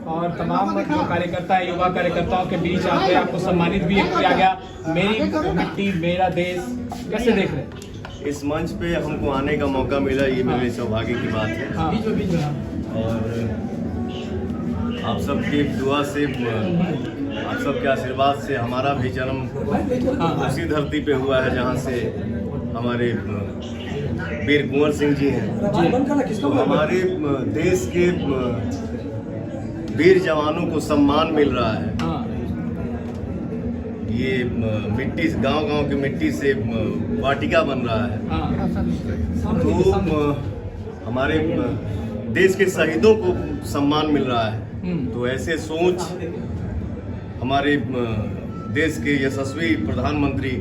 और तमाम जो कार्यकर्ता है, युवा कार्यकर्ताओं के बीच आके आपको सम्मानित भी किया गया। मेरी मिट्टी मेरा देश, कैसे देख रहे हैं? इस मंच पे हमको आने का मौका मिला, ये मेरे सौभाग्य की बात है। और आप सबकी दुआ से, आप सबके आशीर्वाद से हमारा भी जन्म उसी धरती पे हुआ है जहाँ से हमारे वीर कुंवर सिंह जी हैं। तो हमारे देश के वीर जवानों को सम्मान मिल रहा है। ये मिट्टी, गांव-गांव की मिट्टी से वाटिका बन रहा है। तो हमारे देश के शहीदों को सम्मान मिल रहा है। तो ऐसे सोच हमारे देश के यशस्वी प्रधानमंत्री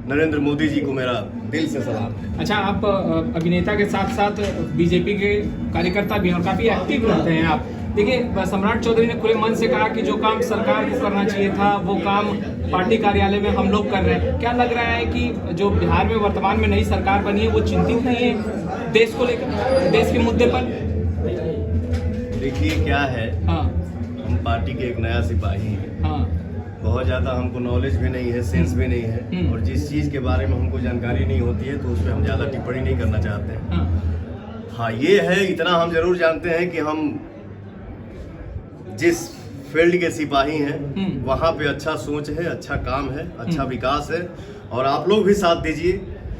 नरेंद्र मोदी जी को मेरा दिल से सलाम है। अच्छा, आप अभिनेता के साथ साथ बीजेपी के कार्यकर्ता भी हैं और काफी एक्टिव रहते हैं आप। देखिए, सम्राट चौधरी ने खुले मन से कहा कि जो काम सरकार को करना चाहिए था वो काम पार्टी कार्यालय में हम लोग कर रहे हैं। क्या लग रहा है कि जो बिहार में वर्तमान में नई सरकार बनी है वो चिंतित नहीं है देश को लेकर, देश के मुद्दे पर? देखिए क्या है, हम पार्टी के एक नया सिपाही हैं। बहुत ज़्यादा हमको नॉलेज भी नहीं है, सेंस भी नहीं है, और जिस चीज़ के बारे में हमको जानकारी नहीं होती है तो उस पर हम ज़्यादा टिप्पणी नहीं करना चाहते हैं। हाँ, ये है, इतना हम जरूर जानते हैं कि हम जिस फील्ड के सिपाही हैं वहाँ पे अच्छा सोच है, अच्छा काम है, अच्छा विकास है, और आप लोग भी साथ दीजिए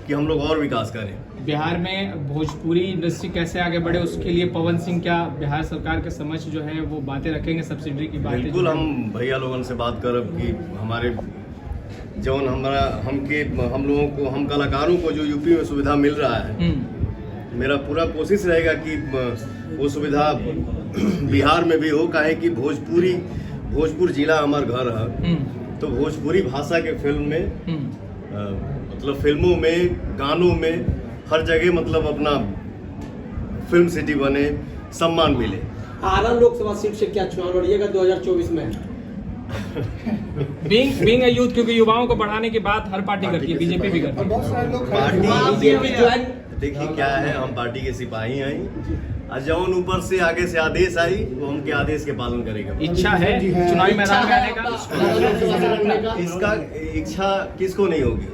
कि हम लोग और विकास करें। बिहार में भोजपुरी इंडस्ट्री कैसे आगे बढ़े, उसके लिए पवन सिंह क्या बिहार सरकार के समक्ष जो है वो बातें रखेंगे, सब्सिडी की बातें? बिल्कुल, हम भैया लोगों से बात करब कि हमारे जौन हम लोगों को, हम कलाकारों को जो यूपी में सुविधा मिल रहा है, मेरा पूरा कोशिश रहेगा कि वो सुविधा बिहार में भी हो। काहे कि भोजपुर जिला हमार घर है, तो भोजपुरी भाषा के फिल्म में मतलब फिल्मों में, गानों में, हर जगह मतलब अपना फिल्म सिटी बने, सम्मान मिले। आरण लोकसभा सीट से क्या चुनाव लड़िएगा 2024 में? बीइंग अ यूथ, क्योंकि युवाओं को बढ़ाने की बात हर पार्टी करती है, बीजेपी भी करती है। देखिए क्या है, हम पार्टी के सिपाही हैं, और जौन ऊपर से आगे से आदेश आई वो हमके आदेश के पालन करेगा। इच्छा है चुनावी मैदान में आने का? इसका इच्छा किसको नहीं होगी?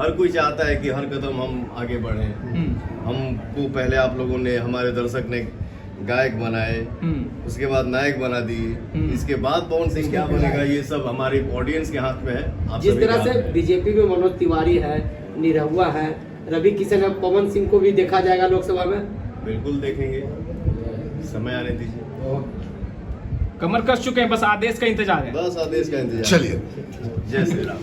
हर कोई चाहता है कि हर कदम हम आगे बढ़ें। हमको पहले आप लोगों ने, हमारे दर्शक ने गायक बनाए, उसके बाद नायक बना दिए, इसके बाद पवन सिंह क्या बनेगा ये सब हमारे ऑडियंस के हाथ में है। आप जिस तरह से बीजेपी में मनोज तिवारी है, निरहुआ है, रवि किशन है, पवन सिंह को भी देखा जाएगा लोकसभा में? बिल्कुल देखेंगे, समय आने दीजिए। कमर कस चुके हैं, बस आदेश का इंतजार है। बस आदेश का इंतजार। चलिए, जय श्री राम।